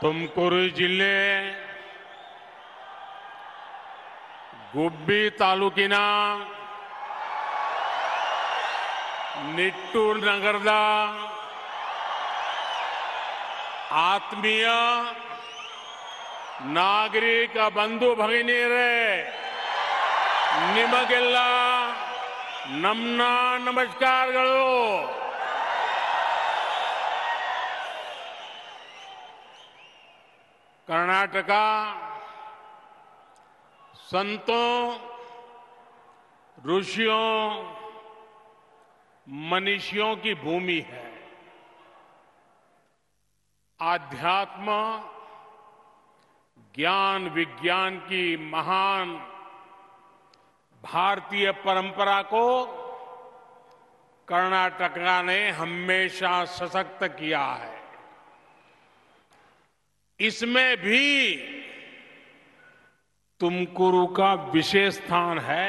ತುಮಕೂರು ಜಿಲ್ಲೆ ಗುಬ್ಬಿ ತಾಲೂಕಿನ ನಿಟ್ಟೂರು ನಗರದ ಆತ್ಮೀಯ ನಾಗರಿಕ ಬಂಧು ಭಗಿನಿಯರೇ, ನಿಮಗೆಲ್ಲ ನಮ್ಮ ನಮಸ್ಕಾರಗಳು. कर्नाटक संतों, ऋषियों, मनीषियों की भूमि है. आध्यात्म, ज्ञान विज्ञान की महान भारतीय परंपरा को कर्नाटक ने हमेशा सशक्त किया है. इसमें भी तुमकुरु का विशेष स्थान है.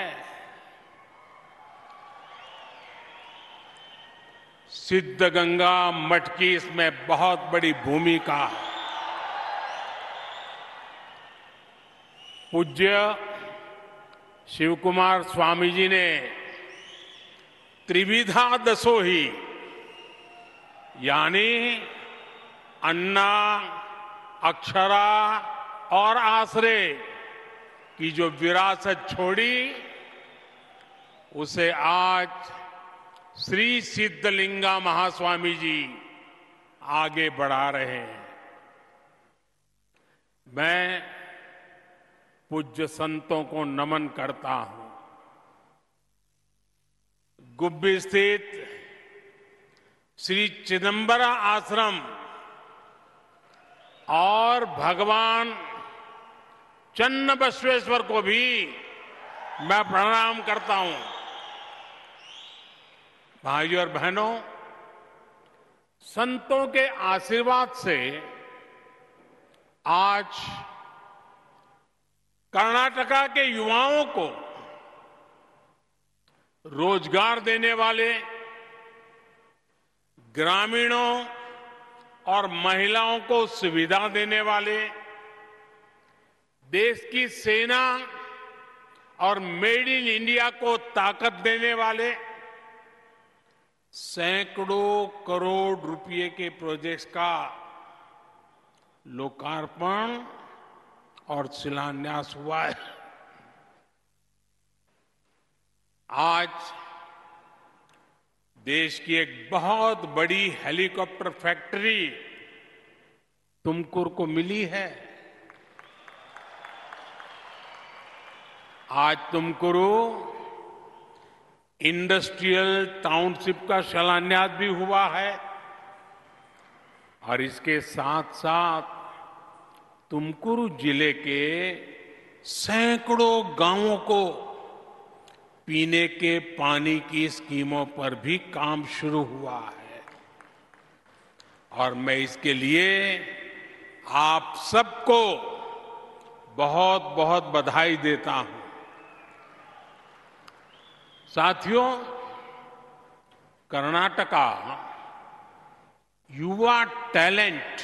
सिद्धगंगा मठ की इसमें बहुत बड़ी भूमिका है. पूज्य शिवकुमार स्वामी जी ने त्रिविधा दसोही यानी अन्ना, अक्षरा और आश्रय की जो विरासत छोड़ी, उसे आज श्री सिद्धलिंगा महास्वामी जी आगे बढ़ा रहे हैं. मैं पूज्य संतों को नमन करता हूं. गुब्बी स्थित श्री चिदंबरा आश्रम और भगवान चन्नबसवेश्वर को भी मैं प्रणाम करता हूं. भाइयों और बहनों, संतों के आशीर्वाद से आज कर्नाटका के युवाओं को रोजगार देने वाले, ग्रामीणों और महिलाओं को सुविधा देने वाले, देश की सेना और मेड इन इंडिया को ताकत देने वाले सैकड़ों करोड़ रुपए के प्रोजेक्ट्स का लोकार्पण और शिलान्यास हुआ है. आज देश की एक बहुत बड़ी हेलीकॉप्टर फैक्ट्री तुमकुर को मिली है. आज तुमकुरु इंडस्ट्रियल टाउनशिप का शिलान्यास भी हुआ है और इसके साथ साथ तुमकुरु जिले के सैकड़ों गांवों को पीने के पानी की स्कीमों पर भी काम शुरू हुआ है. और मैं इसके लिए आप सबको बहुत बहुत बधाई देता हूं. साथियों, कर्नाटका युवा टैलेंट,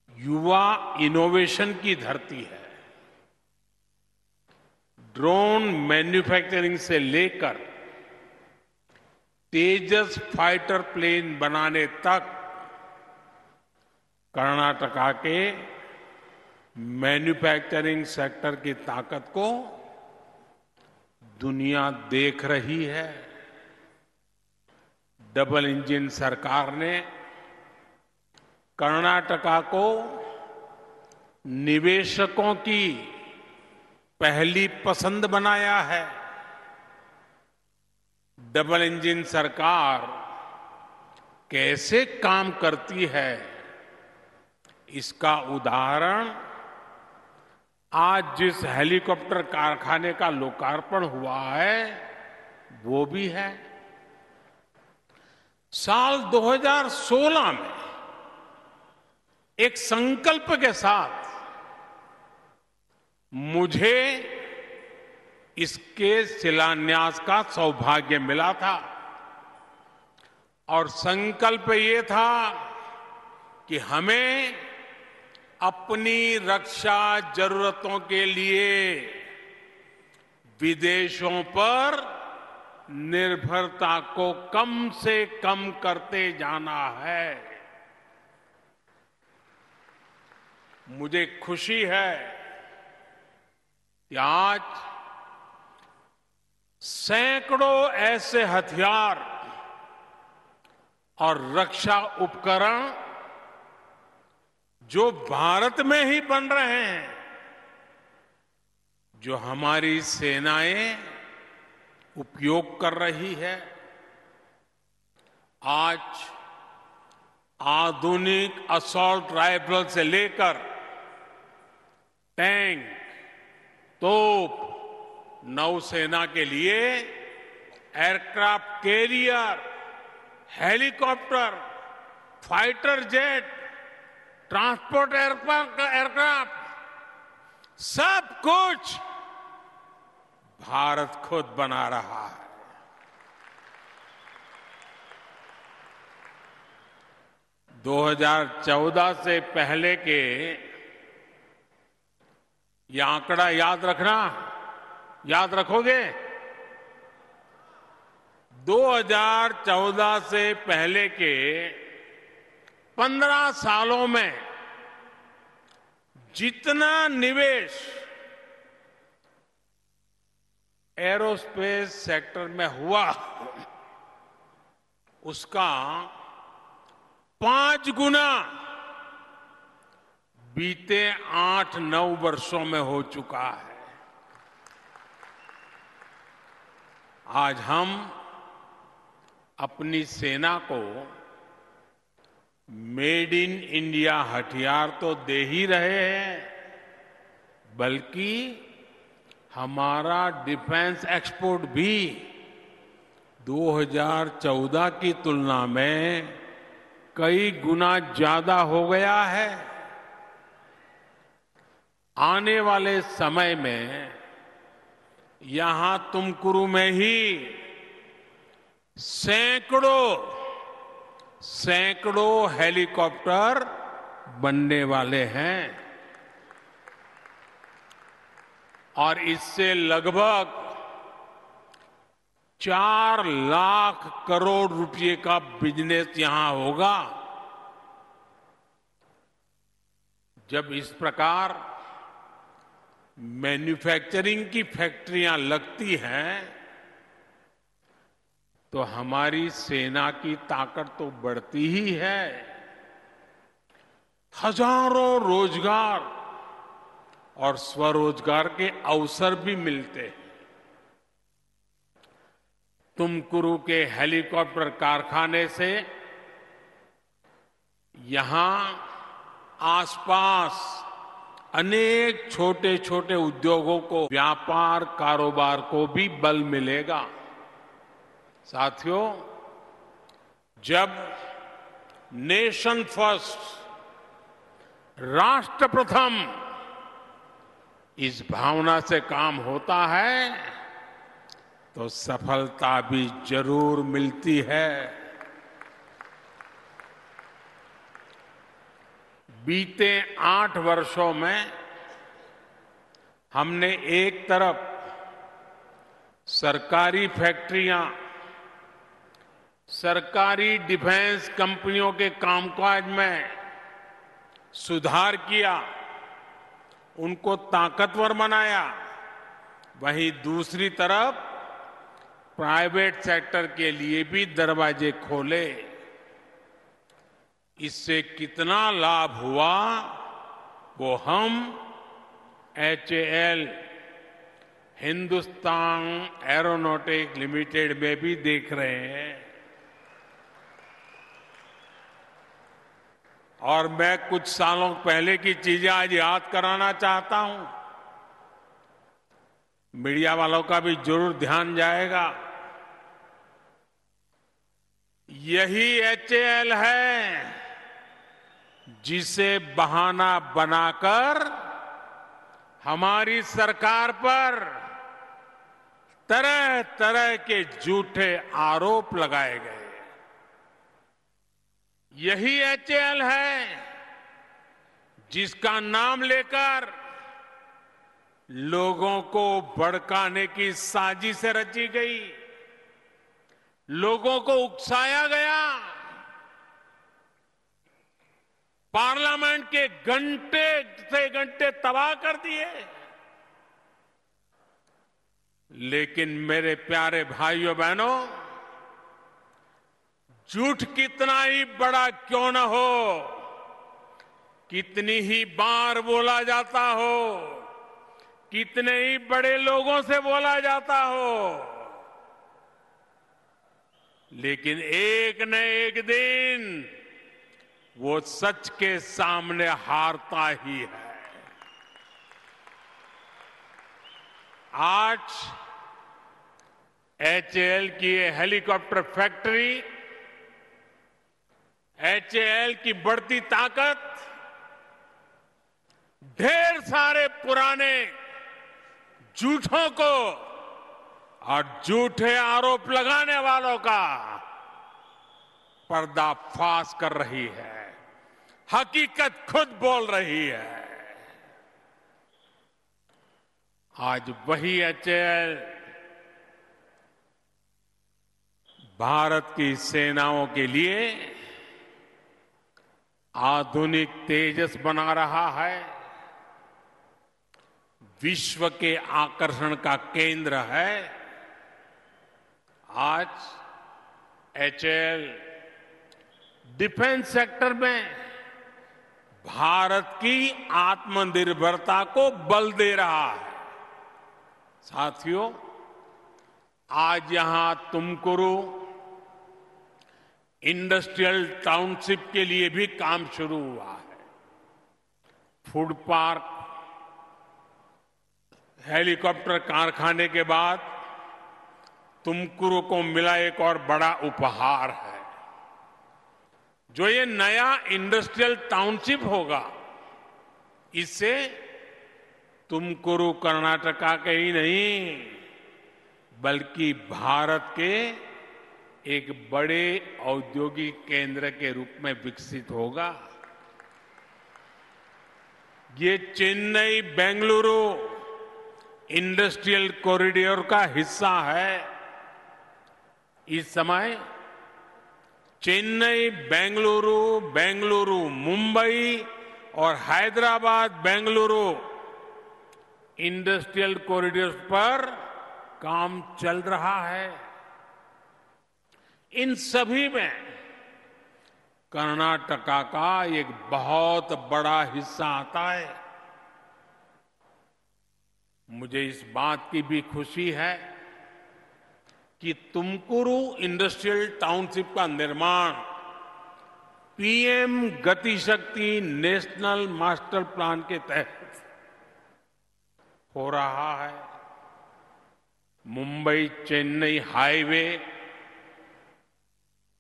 युवा इनोवेशन की धरती है. ड्रोन मैन्युफैक्चरिंग से लेकर तेजस फाइटर प्लेन बनाने तक कर्नाटका के मैन्युफैक्चरिंग सेक्टर की ताकत को दुनिया देख रही है. डबल इंजन सरकार ने कर्नाटका को निवेशकों की पहली पसंद बनाया है. डबल इंजन सरकार कैसे काम करती है, इसका उदाहरण आज जिस हेलीकॉप्टर कारखाने का लोकार्पण हुआ है वो भी है. साल 2016 में एक संकल्प के साथ मुझे इसके शिलान्यास का सौभाग्य मिला था और संकल्प ये था कि हमें अपनी रक्षा जरूरतों के लिए विदेशों पर निर्भरता को कम से कम करते जाना है। मुझे खुशी है कि आज सैकड़ों ऐसे हथियार और रक्षा उपकरण जो भारत में ही बन रहे हैं, जो हमारी सेनाएं उपयोग कर रही है। आज आधुनिक असॉल्ट राइफल से लेकर टैंक, तोप, नौसेना के लिए aircraft carrier, helicopter, fighter jet, transport aircraft, सब कुछ भारत खुद बना रहा है। दो 2014 से पहले के ये आंकड़ा याद रखना, याद रखोगे? 2014 से पहले के 15 सालों में जितना निवेश एरोस्पेस सेक्टर में हुआ, उसका 5 गुना बीते 8-9 वर्षों में हो चुका है। आज हम अपनी सेना को मेड इन इंडिया हथियार तो दे ही रहे हैं, बल्कि हमारा डिफेंस एक्सपोर्ट भी 2014 की तुलना में कई गुना ज्यादा हो गया है। आने वाले समय में यहां तुमकुरू में ही सैकड़ों हेलीकॉप्टर बनने वाले हैं और इससे लगभग 4 लाख करोड़ रुपए का बिजनेस यहां होगा। जब इस प्रकार मैन्युफैक्चरिंग की फैक्ट्रियां लगती हैं तो हमारी सेना की ताकत तो बढ़ती ही है। हजारों रोजगार और स्वरोजगार के अवसर भी मिलते हैं। तुमकुरू के हेलीकॉप्टर कारखाने से यहां आसपास अनेक छोटे छोटे उद्योगों को, व्यापार कारोबार को भी बल मिलेगा। साथियों, जब नेशन फर्स्ट, राष्ट्र प्रथम, इस भावना से काम होता है तो सफलता भी जरूर मिलती है। बीते 8 वर्षों में हमने एक तरफ सरकारी फैक्ट्रियां, सरकारी डिफेंस कंपनियों के कामकाज में सुधार किया, उनको ताकतवर बनाया, वहीं दूसरी तरफ प्राइवेट सेक्टर के लिए भी दरवाजे खोले। इससे कितना लाभ हुआ वो हम HAL, हिंदुस्तान एरोनॉटिक्स लिमिटेड में भी देख रहे हैं। और मैं कुछ सालों पहले की चीजें आज याद कराना चाहता हूं, मीडिया वालों का भी जरूर ध्यान जाएगा। यही HAL है जिसे बहाना बनाकर हमारी सरकार पर तरह तरह के झूठे आरोप लगाए गए। यही एचएएल है जिसका नाम लेकर लोगों को भड़काने की साजिश रची गई, लोगों को उकसाया गया, पार्लियामेंट के घंटे से घंटे तबाह कर दिए। लेकिन मेरे प्यारे भाइयों बहनों, झूठ कितना ही बड़ा क्यों न हो, कितनी ही बार बोला जाता हो, कितने ही बड़े लोगों से बोला जाता हो, लेकिन एक न एक दिन वो सच के सामने हारता ही है। आज एचएएल की ये हेलीकॉप्टर फैक्ट्री, एचएएल की बढ़ती ताकत ढेर सारे पुराने झूठों को और झूठे आरोप लगाने वालों का पर्दाफाश कर रही है, हकीकत खुद बोल रही है। आज वही एचएएल भारत की सेनाओं के लिए आधुनिक तेजस बना रहा है, विश्व के आकर्षण का केंद्र है। आज एचएएल डिफेंस सेक्टर में भारत की आत्मनिर्भरता को बल दे रहा है। साथियों, आज यहां तुमकुरू इंडस्ट्रियल टाउनशिप के लिए भी काम शुरू हुआ है। फूड पार्क, हेलीकॉप्टर कारखाने के बाद तुमकुरू को मिला एक और बड़ा उपहार है। जो ये नया इंडस्ट्रियल टाउनशिप होगा, इससे तुमकुरू कर्नाटका के ही नहीं बल्कि भारत के एक बड़े औद्योगिक केंद्र के रूप में विकसित होगा। ये चेन्नई बेंगलुरु इंडस्ट्रियल कॉरिडोर का हिस्सा है। इस समय चेन्नई बेंगलुरु, बेंगलुरु मुंबई और हैदराबाद बेंगलुरु इंडस्ट्रियल कॉरिडोर पर काम चल रहा है। इन सभी में कर्नाटका का एक बहुत बड़ा हिस्सा आता है। मुझे इस बात की भी खुशी है कि तुमकुरू इंडस्ट्रियल टाउनशिप का निर्माण पीएम गति शक्ति नेशनल मास्टर प्लान के तहत हो रहा है। Mumbai Chennai highway,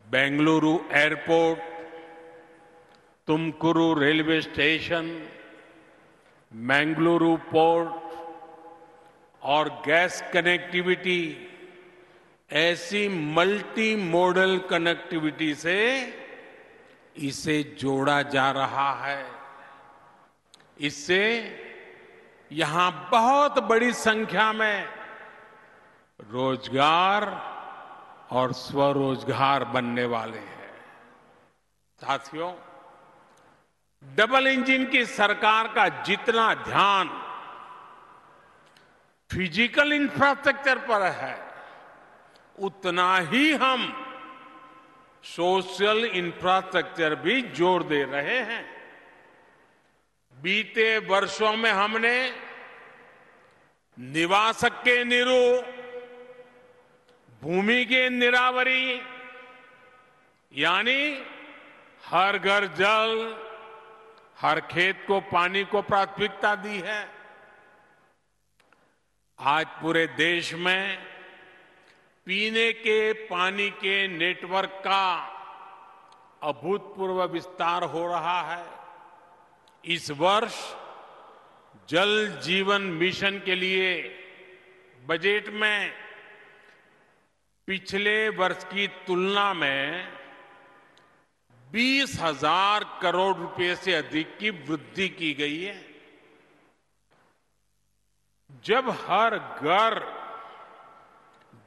Bengaluru airport, Tumakuru railway station, Mangaluru port और गैस कनेक्टिविटी, ऐसी मल्टी मॉडल कनेक्टिविटी से इसे जोड़ा जा रहा है। इससे यहां बहुत बड़ी संख्या में रोजगार और स्वरोजगार बनने वाले हैं। साथियों, डबल इंजन की सरकार का जितना ध्यान फिजिकल इंफ्रास्ट्रक्चर पर है, उतना ही हम सोशल इंफ्रास्ट्रक्चर भी जोर दे रहे हैं। बीते वर्षों में हमने निवास के नीरू, भूमि के निरावरी यानी हर घर जल, हर खेत को पानी को प्राथमिकता दी है। आज पूरे देश में पीने के पानी के नेटवर्क का अभूतपूर्व विस्तार हो रहा है। इस वर्ष जल जीवन मिशन के लिए बजट में पिछले वर्ष की तुलना में 20,000 करोड़ रुपए से अधिक की वृद्धि की गई है। जब हर घर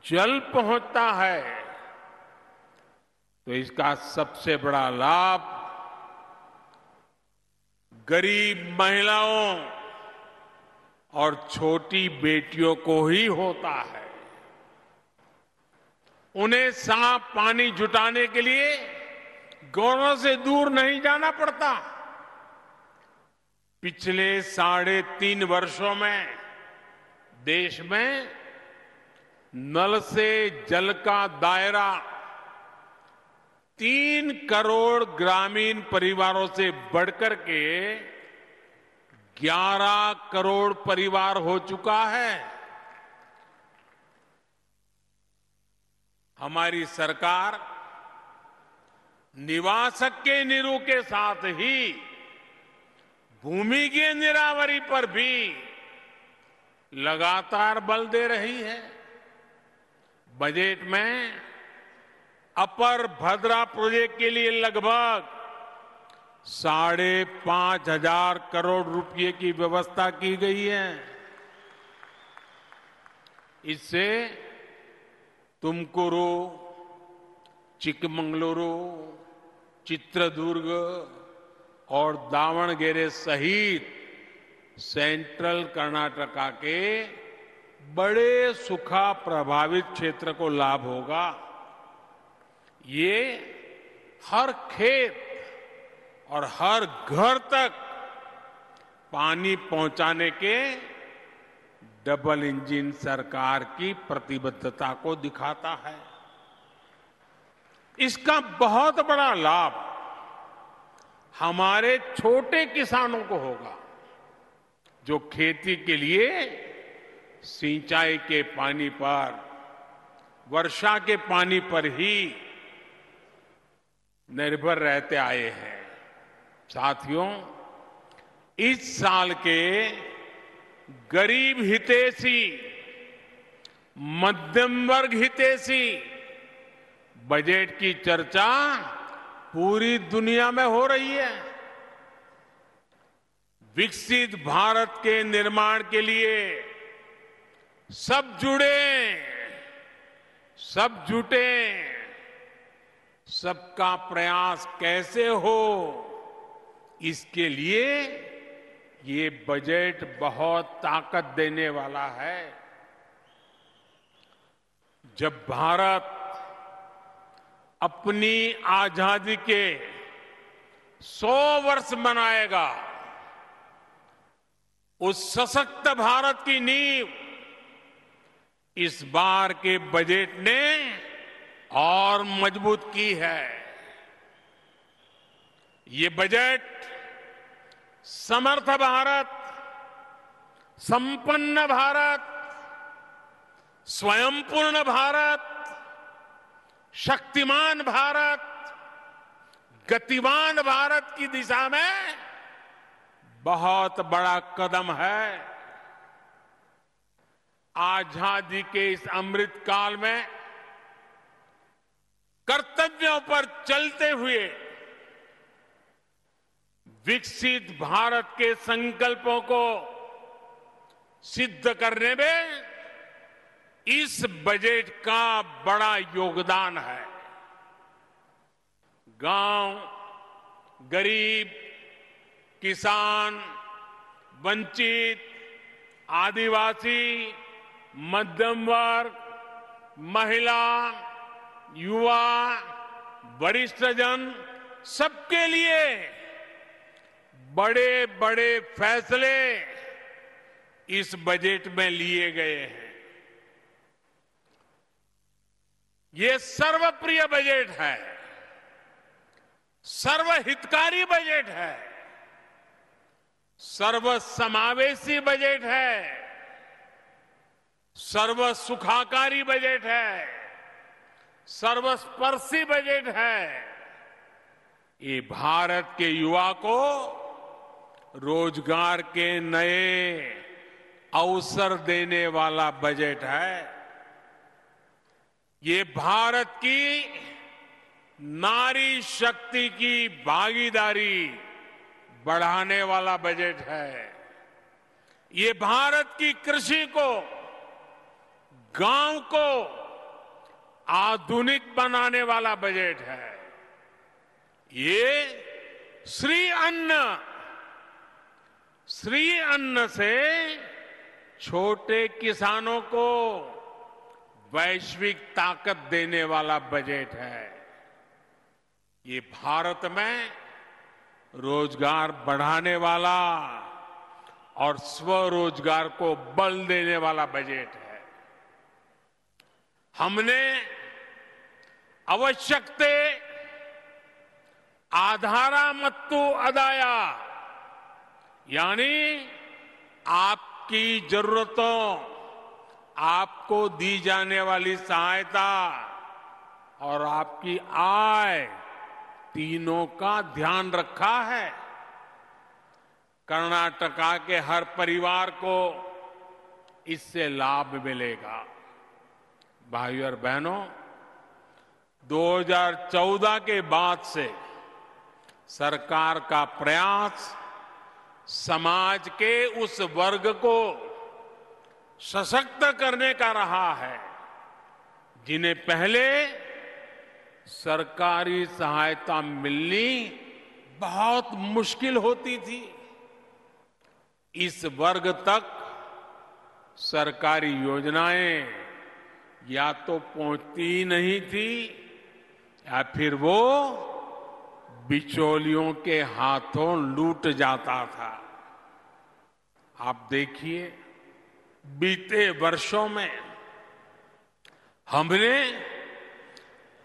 जल पहुंचता है तो इसका सबसे बड़ा लाभ गरीब महिलाओं और छोटी बेटियों को ही होता है। उन्हें साफ पानी जुटाने के लिए घरों से दूर नहीं जाना पड़ता। पिछले 3.5 वर्षों में देश में नल से जल का दायरा 3 करोड़ ग्रामीण परिवारों से बढ़कर के 11 करोड़ परिवार हो चुका है। हमारी सरकार निवासक के नीरू के साथ ही भूमि की नीरावरी पर भी लगातार बल दे रही है। बजट में अपर भद्रा प्रोजेक्ट के लिए लगभग 5,500 करोड़ रुपए की व्यवस्था की गई है। इससे तुमकुरू, चिकमंगलुरु, चित्रदुर्ग और दावणगेरे सहित सेंट्रल कर्नाटका के बड़े सूखा प्रभावित क्षेत्र को लाभ होगा। ये हर खेत और हर घर तक पानी पहुंचाने के डबल इंजन सरकार की प्रतिबद्धता को दिखाता है। इसका बहुत बड़ा लाभ हमारे छोटे किसानों को होगा, जो खेती के लिए सिंचाई के पानी पर, वर्षा के पानी पर ही निर्भर रहते आए हैं। साथियों, इस साल के गरीब हितैषी, मध्यम वर्ग हितैषी बजट की चर्चा पूरी दुनिया में हो रही है। विकसित भारत के निर्माण के लिए सब जुड़े, सब जुटे, सबका प्रयास कैसे हो, इसके लिए ये बजट बहुत ताकत देने वाला है। जब भारत अपनी आजादी के 100 वर्ष मनाएगा, उस सशक्त भारत की नींव इस बार के बजट ने और मजबूत की है। ये बजट समर्थ भारत, संपन्न भारत, स्वयंपूर्ण भारत, शक्तिमान भारत, गतिवान भारत की दिशा में बहुत बड़ा कदम है। आजादी के इस अमृत काल में कर्तव्यों पर चलते हुए विकसित भारत के संकल्पों को सिद्ध करने में इस बजट का बड़ा योगदान है। गांव, गरीब, किसान, वंचित, आदिवासी, मध्यम वर्ग, महिला, युवा, वरिष्ठ जन, सबके लिए बड़े बड़े फैसले इस बजट में लिए गए हैं। ये सर्वप्रिय बजट है, सर्वहितकारी बजट है, सर्वसमावेशी बजट है, सर्वसुखाकारी बजट है, सर्वस्पर्शी बजट है। ये भारत के युवा को रोजगार के नए अवसर देने वाला बजट है। ये भारत की नारी शक्ति की भागीदारी बढ़ाने वाला बजट है। ये भारत की कृषि को, गांव को आधुनिक बनाने वाला बजट है। ये श्री अन्न से छोटे किसानों को वैश्विक ताकत देने वाला बजट है। ये भारत में रोजगार बढ़ाने वाला और स्वरोजगार को बल देने वाला बजट है। हमने आवश्यकते आधारा मत्तु अदाया, यानी आपकी जरूरतों, आपको दी जाने वाली सहायता और आपकी आय, तीनों का ध्यान रखा है। कर्नाटका के हर परिवार को इससे लाभ मिलेगा। भाइयों और बहनों, 2014 के बाद से सरकार का प्रयास समाज के उस वर्ग को सशक्त करने का रहा है जिन्हें पहले सरकारी सहायता मिलनी बहुत मुश्किल होती थी। इस वर्ग तक सरकारी योजनाएं या तो पहुंचती ही नहीं थी या फिर वो बिचौलियों के हाथों लूट जाता था। आप देखिए, बीते वर्षों में हमने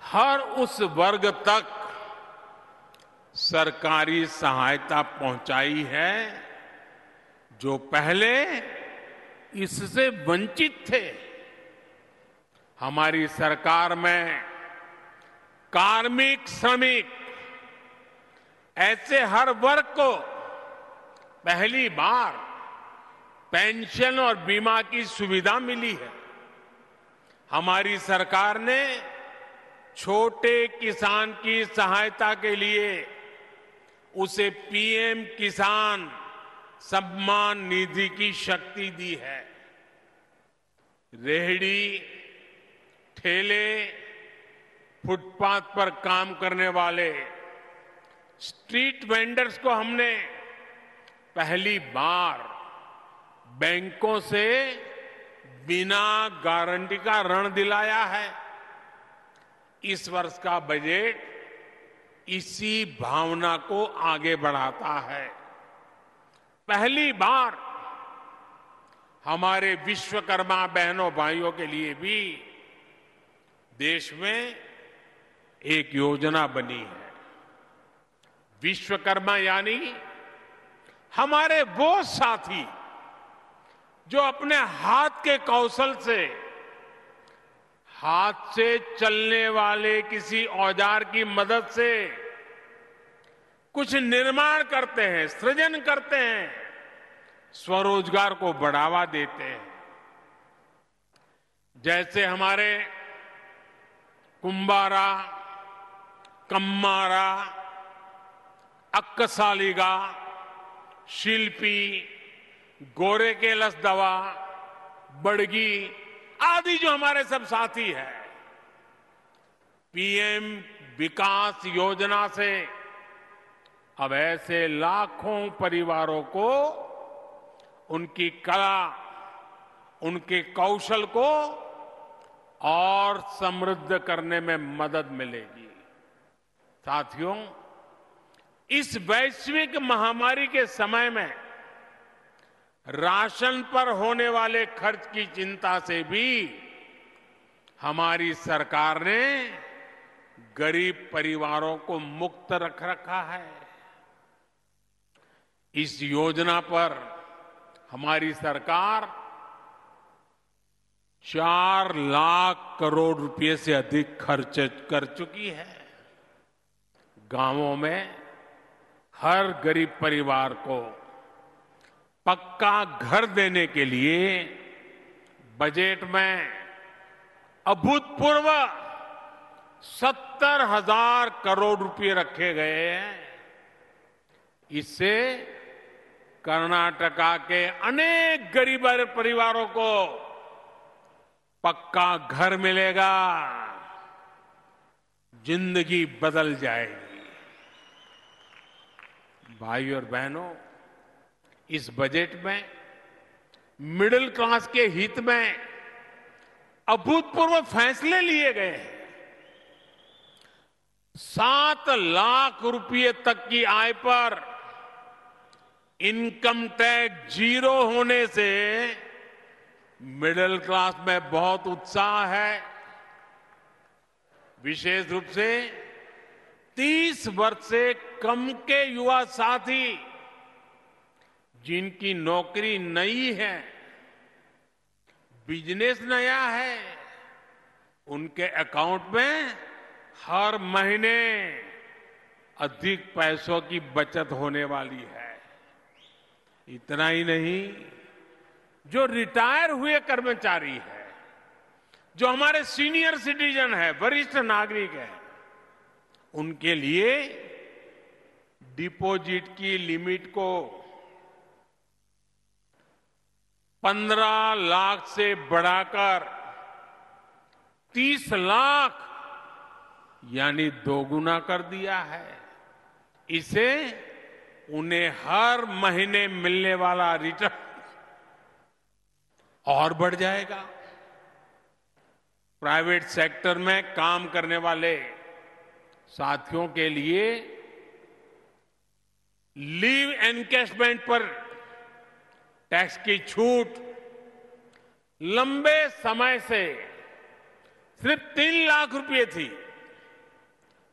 हर उस वर्ग तक सरकारी सहायता पहुंचाई है जो पहले इससे वंचित थे। हमारी सरकार में कार्मिक, श्रमिक, ऐसे हर वर्ग को पहली बार पेंशन और बीमा की सुविधा मिली है। हमारी सरकार ने छोटे किसान की सहायता के लिए उसे पीएम किसान सम्मान निधि की शक्ति दी है। रेहड़ी, ठेले, फुटपाथ पर काम करने वाले स्ट्रीट वेंडर्स को हमने पहली बार बैंकों से बिना गारंटी का ऋण दिलाया है। इस वर्ष का बजट इसी भावना को आगे बढ़ाता है। पहली बार हमारे विश्वकर्मा बहनों भाइयों के लिए भी देश में एक योजना बनी है। विश्वकर्मा यानी हमारे वो साथी जो अपने हाथ के कौशल से, हाथ से चलने वाले किसी औजार की मदद से कुछ निर्माण करते हैं, सृजन करते हैं, स्वरोजगार को बढ़ावा देते हैं। जैसे हमारे कुंभारा, कम्मारा, अक्कसालिगा, शिल्पी, गोरे के लसदवा, बड़गी आदि जो हमारे सब साथी हैं, पीएम विकास योजना से अब ऐसे लाखों परिवारों को उनकी कला, उनके कौशल को और समृद्ध करने में मदद मिलेगी। साथियों, इस वैश्विक महामारी के समय में राशन पर होने वाले खर्च की चिंता से भी हमारी सरकार ने गरीब परिवारों को मुक्त रख रखा है। इस योजना पर हमारी सरकार 4 लाख करोड़ रुपए से अधिक खर्च कर चुकी है। गांवों में हर गरीब परिवार को पक्का घर देने के लिए बजट में अभूतपूर्व 70,000 करोड़ रुपए रखे गए हैं। इससे कर्नाटका के अनेक गरीब परिवारों को पक्का घर मिलेगा, जिंदगी बदल जाएगी। भाई और बहनों, इस बजट में मिडिल क्लास के हित में अभूतपूर्व फैसले लिए गए हैं। 7 लाख रुपए तक की आय पर इनकम टैक्स जीरो होने से मिडिल क्लास में बहुत उत्साह है। विशेष रूप से 30 वर्ष से कम के युवा साथी जिनकी नौकरी नई है, बिजनेस नया है, उनके अकाउंट में हर महीने अधिक पैसों की बचत होने वाली है। इतना ही नहीं, जो रिटायर हुए कर्मचारी है, जो हमारे सीनियर सिटीजन है, वरिष्ठ नागरिक है, उनके लिए डिपॉजिट की लिमिट को 15 लाख से बढ़ाकर 30 लाख यानी दोगुना कर दिया है। इसे उन्हें हर महीने मिलने वाला रिटर्न और बढ़ जाएगा। प्राइवेट सेक्टर में काम करने वाले साथियों के लिए लीव एनकैशमेंट पर टैक्स की छूट लंबे समय से सिर्फ 3 लाख रुपए थी,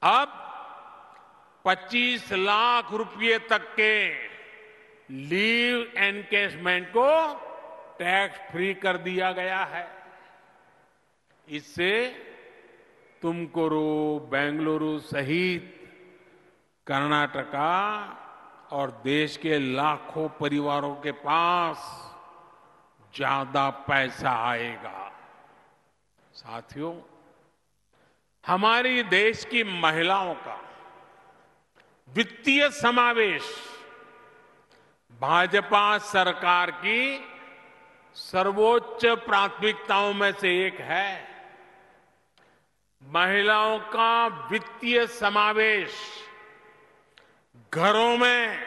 अब 25 लाख रुपए तक के लीव एनकैशमेंट को टैक्स फ्री कर दिया गया है। इससे तुमकुरू, बेंगलुरु सहित कर्नाटका और देश के लाखों परिवारों के पास ज्यादा पैसा आएगा। साथियों, हमारी देश की महिलाओं का वित्तीय समावेश भाजपा सरकार की सर्वोच्च प्राथमिकताओं में से एक है। महिलाओं का वित्तीय समावेश घरों में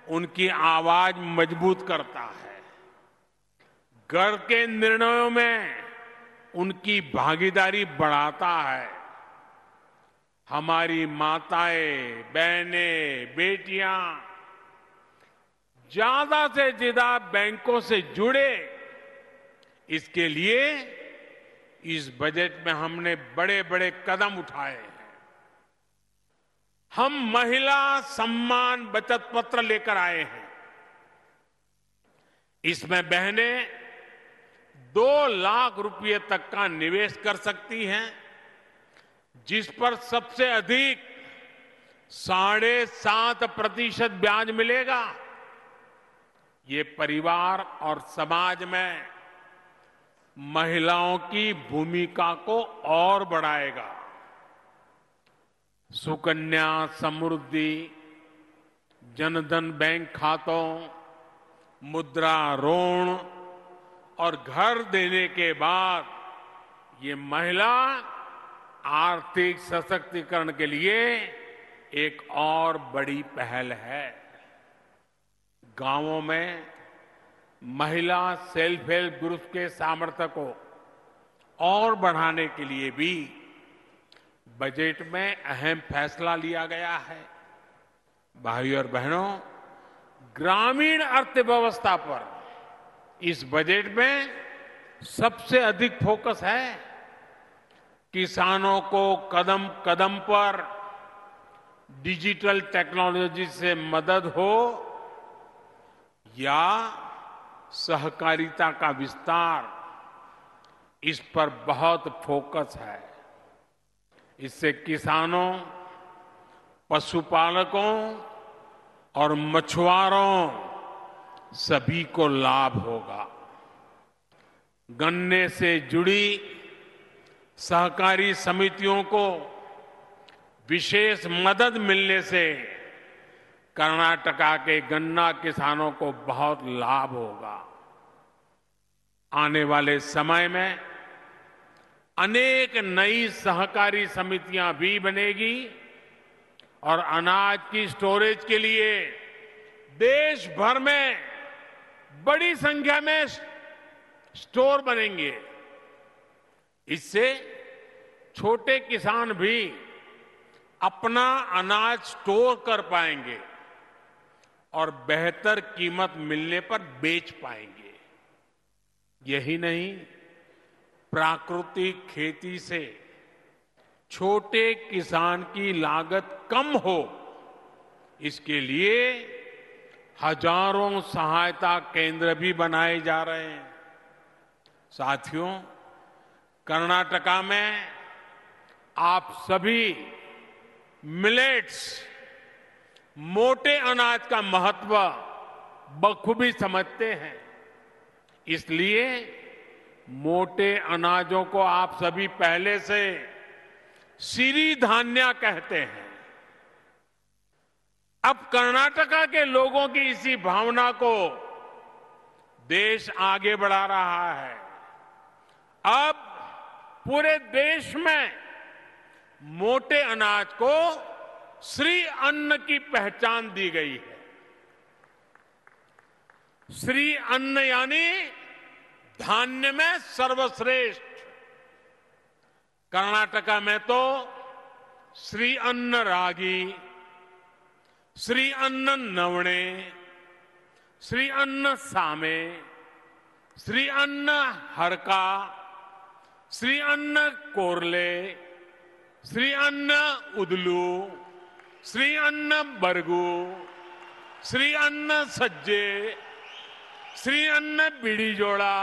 उनकी आवाज मजबूत करता है, घर के निर्णयों में उनकी भागीदारी बढ़ाता है। हमारी माताएं, बहनें, बेटियां ज्यादा से ज्यादा बैंकों से जुड़े, इसके लिए इस बजट में हमने बड़े बड़े कदम उठाए हैं। हम महिला सम्मान बचत पत्र लेकर आए हैं। इसमें बहनें 2 लाख रुपए तक का निवेश कर सकती हैं, जिस पर सबसे अधिक 7.5% ब्याज मिलेगा। ये परिवार और समाज में महिलाओं की भूमिका को और बढ़ाएगा। सुकन्या समृद्धि, जनधन बैंक खातों, मुद्रा ऋण और घर देने के बाद ये महिला आर्थिक सशक्तिकरण के लिए एक और बड़ी पहल है। गांवों में महिला सेल्फ हेल्प ग्रुप के सामर्थ्य को और बढ़ाने के लिए भी बजट में अहम फैसला लिया गया है। भाइयों और बहनों, ग्रामीण अर्थव्यवस्था पर इस बजट में सबसे अधिक फोकस है। किसानों को कदम कदम पर डिजिटल टेक्नोलॉजी से मदद हो या सहकारिता का विस्तार, इस पर बहुत फोकस है। इससे किसानों, पशुपालकों और मछुआरों सभी को लाभ होगा। गन्ने से जुड़ी सहकारी समितियों को विशेष मदद मिलने से कर्नाटका के गन्ना किसानों को बहुत लाभ होगा। आने वाले समय में अनेक नई सहकारी समितियां भी बनेगी और अनाज की स्टोरेज के लिए देश भर में बड़ी संख्या में स्टोर बनेंगे। इससे छोटे किसान भी अपना अनाज स्टोर कर पाएंगे और बेहतर कीमत मिलने पर बेच पाएंगे। यही नहीं, प्राकृतिक खेती से छोटे किसान की लागत कम हो, इसके लिए हजारों सहायता केंद्र भी बनाए जा रहे हैं। साथियों, कर्नाटका में आप सभी मिलेट्स, मोटे अनाज का महत्व बखूबी समझते हैं। इसलिए मोटे अनाजों को आप सभी पहले से सिरीधान्या कहते हैं। अब कर्नाटका के लोगों की इसी भावना को देश आगे बढ़ा रहा है। अब पूरे देश में मोटे अनाज को श्री अन्न की पहचान दी गई है। श्री अन्न यानी धान्य में सर्वश्रेष्ठ। कर्नाटका में तो श्री अन्न रागी, श्री अन्न नवणे, श्री अन्न सामे, श्री अन्न हरका, श्री अन्न कोरले, श्री अन्न उदलू, श्री अन्न बरगू, श्री अन्न सज्जे, श्री अन्न बीड़ी जोड़ा।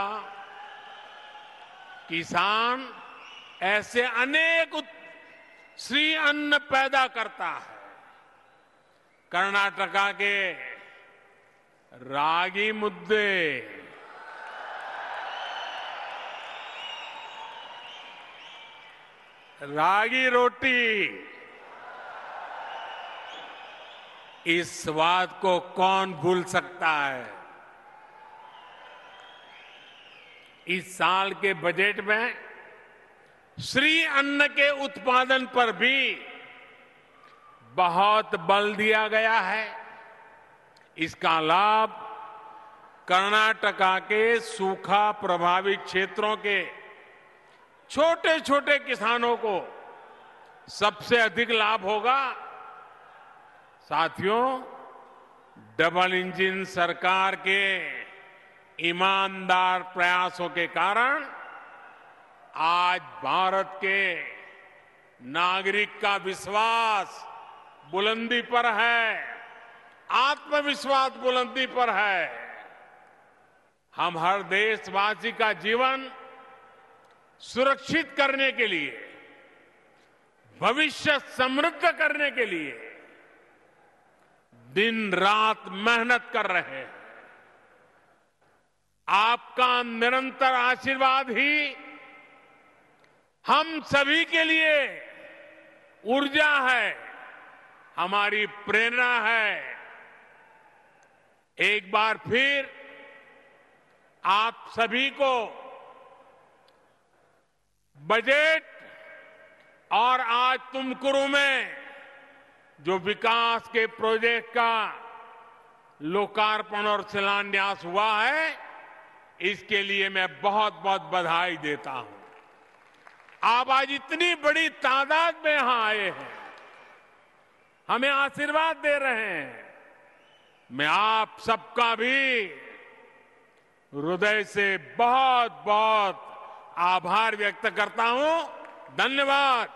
किसान ऐसे अनेक श्री अन्न पैदा करता है। कर्नाटका के रागी मुद्दे, रागी रोटी, इस स्वाद को कौन भूल सकता है। इस साल के बजट में श्री अन्न के उत्पादन पर भी बहुत बल दिया गया है। इसका लाभ कर्नाटका के सूखा प्रभावित क्षेत्रों के छोटे छोटे किसानों को सबसे अधिक लाभ होगा। साथियों, डबल इंजन सरकार के ईमानदार प्रयासों के कारण आज भारत के नागरिक का विश्वास बुलंदी पर है, आत्मविश्वास बुलंदी पर है। हम हर देशवासी का जीवन सुरक्षित करने के लिए, भविष्य समृद्ध करने के लिए दिन रात मेहनत कर रहे हैं। आपका निरंतर आशीर्वाद ही हम सभी के लिए ऊर्जा है, हमारी प्रेरणा है। एक बार फिर आप सभी को बजट और आज तुमकुरू में जो विकास के प्रोजेक्ट का लोकार्पण और शिलान्यास हुआ है, इसके लिए मैं बहुत बहुत बधाई देता हूं। आप आज इतनी बड़ी तादाद में यहां आए हैं, हमें आशीर्वाद दे रहे हैं। मैं आप सबका भी हृदय से बहुत बहुत आभार व्यक्त करता हूं। धन्यवाद।